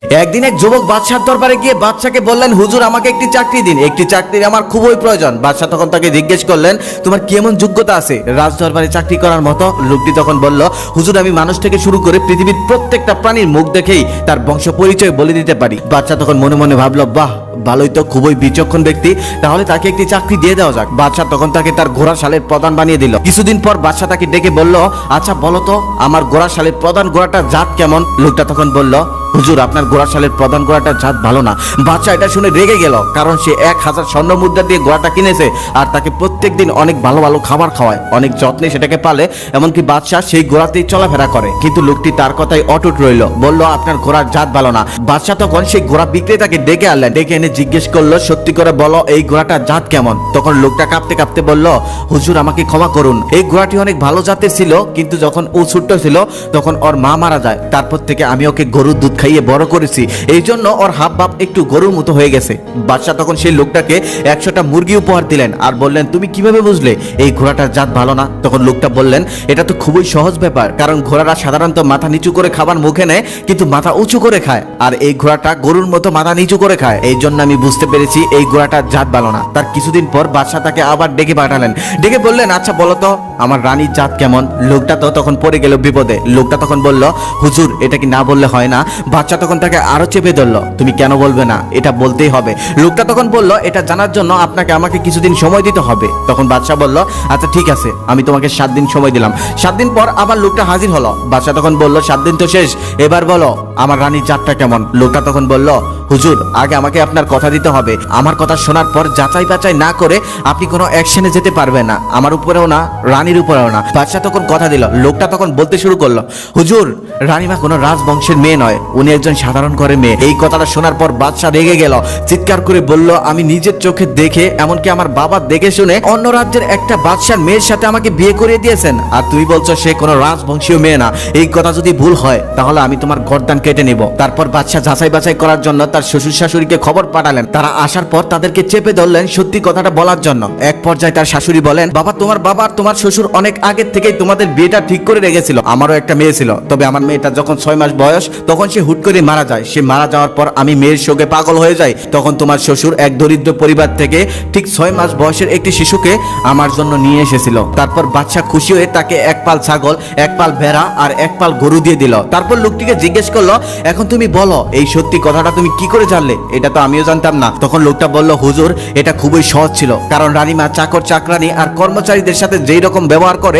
একদিন এক যুবক বাদশার দরবারে গিয়ে বাদশাকে বললেন, হুজুর আমাকে একটি চাকরি দিন, একটি চাকরির আমার খুবই প্রয়োজন। বাদশাহ তখন তাকে জিজ্ঞেস করলেন, তোমার কি এমন যোগ্যতা আছে রাজ দরবারে চাকরি করার মতো? লোকটি তখন বলল, হুজুর আমি মানুষ থেকে শুরু করে পৃথিবীর প্রত্যেকটা প্রাণীর মুখ দেখেই তার বংশ পরিচয় বলে দিতে পারি। বাদশাহ তখন মনে মনে ভাবলো, বাহ ভালোই তো, খুবই বিচক্ষণ ব্যক্তি, তাহলে তাকে একটি চাকরি দিয়ে দেওয়া যাক। বাদশাহ তখন তাকে তার ঘোড়া শালের প্রধান বানিয়ে দিল। কিছুদিন পর বাদশাহ তাকে ডেকে বলল, আচ্ছা বলো তো আমার ঘোড়া শালের প্রধান ঘোড়াটার জাত কেমন? লোকটা তখন বলল, হুজুর আপনার ঘোড়া শালের প্রধান ঘোড়াটার জাত ভালো না। বাদশাহ এটা শুনে রেগে গেল, কারণ সে 1000 স্বর্ণ মুদ্রা দিয়ে ঘোড়াটা কিনেছে আর তাকে প্রত্যেকদিন অনেক ভালো ভালো খাবার খাওয়ায়, অনেক যত্নে সেটাকে পালে, এমনকি বাদশাহ সেই ঘোড়াতেই চলাফেরা করে। কিন্তু লোকটি তার কথাই অটুট রইল, বলল আপনার ঘোড়ার জাত ভালো না। বাদশাহ তখন সেই ঘোড়া বিক্রেতাকে ডেকে আনলেন, ডেকে এনে জিজ্ঞেস করলো, সত্যি করে বলো এই ঘোড়াটার জাত কেমন? তখন লোকটা কাঁপতে কাঁপতে বলল, হুজুর আমাকে ক্ষমা করুন, এই ঘোড়াটি অনেক ভালো জাতের ছিল, কিন্তু যখন ও ছোট্ট ছিল তখন ওর মা মারা যায়, তারপর থেকে আমি ওকে গরুর দুধ খাইয়ে বড় করেছি, এই জন্য ওর হাব ভাব একটু গরুর মতো হয়ে গেছে। বাদশাহ তখন সেই লোকটাকে 100টা মুরগি উপহার দিলেন আর বললেন, তুমি কিভাবে বুঝলে এই ঘোড়াটার জাত ভালো না? তখন লোকটা বললেন, এটা তো খুবই সহজ ব্যাপার, কারণ ঘোড়ারা সাধারণত মাথা নিচু করে খাবার মুখে নেয় কিন্তু মাথা উঁচু করে খায়, আর এই ঘোড়াটা গরুর মতো মাথা নিচু করে খায়, এই জন্য আমি বুঝতে পেরেছি এই ঘোড়াটার জাত ভালো না। তার কিছুদিন পর বাদশাহ তাকে আবার ডেকে পাঠালেন, ডেকে বললেন, আচ্ছা বলো তো আমার রানীর জাত কেমন? লোকটা তো তখন পড়ে গেল বিপদে। লোকটা তখন বলল, হুজুর এটা কি না বললে হয় না? বাদশাহ তখন তাকে আরো চেপে ধরলো, তুমি কেন বলবে না, এটা বলতেই হবে। লোকটা তখন বলল, এটা জানার জন্য আপনাকে আমাকে কিছুদিন সময় দিতে হবে। তখন বাদশাহ বলল, আচ্ছা ঠিক আছে, আমি তোমাকে 7 দিন সময় দিলাম। 7 দিন পর আবার লোকটা হাজির হলো। বাদশাহ তখন বলল, 7 দিন তো শেষ, এবার বলো আমার রানীর জাতটা কেমন? লোকটা তখন বলল, হুজুর আগে আমাকে আপনার কথা দিতে হবে, আমার কথা শোনার পর যাচাই বাছাই না করে আপনি কোনো অ্যাকশনে যেতে পারবেন না, আমার উপরেও না রানীর উপরেও না। বাদশাহ তখন কথা দিল। লোকটা তখন বলতে শুরু করলো, হুজুর রানীমা কোনো রাজবংশের মেয়ে নয়, উনি একজন সাধারণ ঘরের মেয়ে। এই কথাটা শোনার পর বাদশাহ রেগে গেল, চিৎকার করে বলল, আমি নিজের চোখে দেখে, এমনকি আমার বাবা দেখে শুনে অন্য রাজ্যের একটা বাদশার মেয়ের সাথে আমাকে বিয়ে করিয়ে দিয়েছেন, আর তুমি বলছো সে কোনো রাজবংশীয় মেয়ে না। এই কথা যদি ভুল হয় তাহলে আমি তোমার গর্দান কেটে নেব। তারপর বাদশাহ যাচাই বাছাই করার জন্য তার শ্বশুর শাশুড়িকে খবর পাঠালেন। তারা আসার পর তাদেরকে চেপে ধরলেন সত্যি কথাটা বলার জন্য। এক পর্যায়ে তার শাশুড়ি বলেন, বাবা তোমার বাবা আর তোমার শ্বশুর অনেক আগের থেকেই তোমাদের বিয়েটা ঠিক করে রেখেছিল। আমারও একটা মেয়ে ছিল, তবে আমার মেয়েটা যখন 6 মাস বয়স তখন সে হুট করে মারা যায়। সে মারা যাওয়ার পর আমি মেয়ের শোকে পাগল হয়ে যাই। তখন তোমার শ্বশুর এক দরিদ্র পরিবার থেকে ঠিক 6 মাস বয়সের একটি শিশুকে আমার জন্য নিয়ে এসেছিল। তারপর বাদশা খুশি হয়ে তাকে 1 পাল ছাগল, 1 পাল ভেড়া আর 1 পাল গরু দিয়ে দিল। তারপর লোকটিকে জিজ্ঞেস করলো, এখন তুমি বলো এই সত্যি কথাটা তুমি কি করে জানলে? এটা তো আমিও জানতাম না। তখন লোকটা বলল, হুজুর এটা খুবই সহজ ছিল, কারণ রানীমা চাকর চাকরানি আর কর্মচারীদের সাথে যেই রকম ব্যবহার করে